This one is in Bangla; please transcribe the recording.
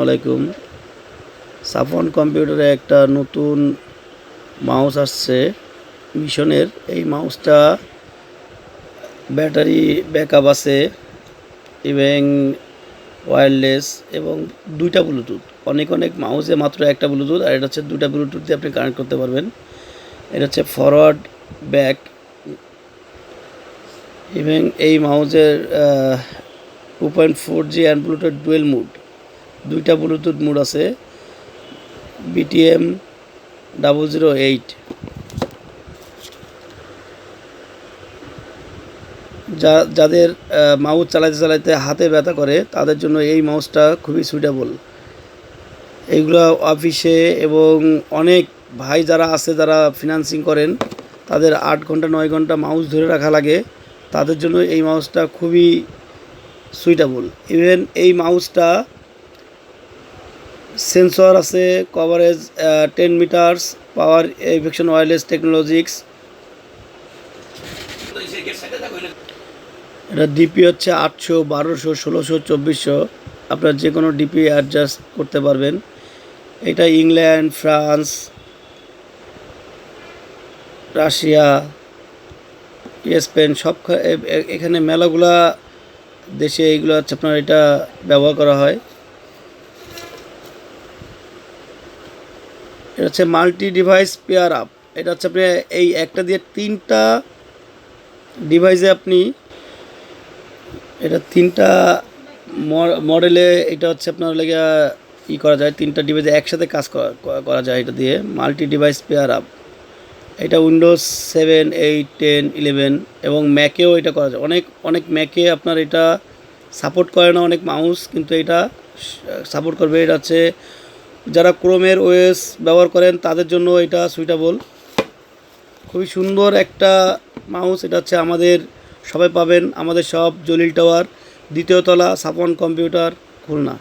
আলাইকুম। সাফন কম্পিউটারে একটা নতুন মাউস আসছে মিশনের। এই মাউসটা ব্যাটারি ব্যাকআপ আছে এবং ওয়্যারলেস এবং দুইটা ব্লুটুথ। অনেক অনেক মাউসে মাত্র একটা ব্লুটুথ, আর এটা হচ্ছে দুইটা ব্লুটুথ দিয়ে আপনি কানেক্ট করতে পারবেন। এটা হচ্ছে ফরওয়ার্ড ব্যাক এবং এই মাউসের 2.4G and bluetooth dual mode, দুইটা ব্লুটুথ মুড আছে। BTM008 যাদের মাউস চালাতে চালাতে হাতে ব্যথা করে তাদের জন্য এই মাউসটা খুবই সুইটেবল। এইগুলো অফিসে এবং অনেক ভাই যারা আছে যারা ফিনান্সিং করেন তাদের 8 ঘন্টা 9 ঘন্টা মাউস ধরে রাখা লাগে, তাদের জন্য এই মাউসটা খুবই সুইটেবল। ইভেন এই মাউসটা সেন্সর আছে, কভারেজ 10 মিটার্স, পাওয়ার এফেকশন ওয়্যারলেস টেকনোলজিক্স। এটা ডিপি হচ্ছে 800, 1200, 1600, 2400। আপনার যে কোনো ডিপি অ্যাডজাস্ট করতে পারবেন। এটা ইংল্যান্ড, ফ্রান্স, রাশিয়া, স্পেন সব এখানে মেলাগুলা দেশে এইগুলো হচ্ছে আপনার এটা ব্যবহার করা হয়। এটা হচ্ছে মাল্টি ডিভাইস পেয়ার আপ। এটা হচ্ছে আপনি এই একটা দিয়ে তিনটা ডিভাইসে আপনি এটা তিনটা মডেলে এটা হচ্ছে আপনার লেগে করা যায়, তিনটা ডিভাইসে একসাথে কাজ করা যায় এটা দিয়ে। মাল্টি ডিভাইস পেয়ার আপ, এটা উইন্ডোজ 7, 8, 10, 11 এবং ম্যাকেও এটা করা যায়। অনেক অনেক ম্যাকে আপনার এটা সাপোর্ট করে না অনেক মাউস, কিন্তু এটা সাপোর্ট করবে। এটা হচ্ছে যারা ক্রোমের ওএস ব্যবহার করেন তাদের জন্য এটা সুইটেবল। খুবই সুন্দর একটা মাউস। এটা হচ্ছে আমাদের সবাই পাবেন আমাদের সব জলিল টাওয়ার, দ্বিতীয় তলা, সাফন কম্পিউটার, খুলনা।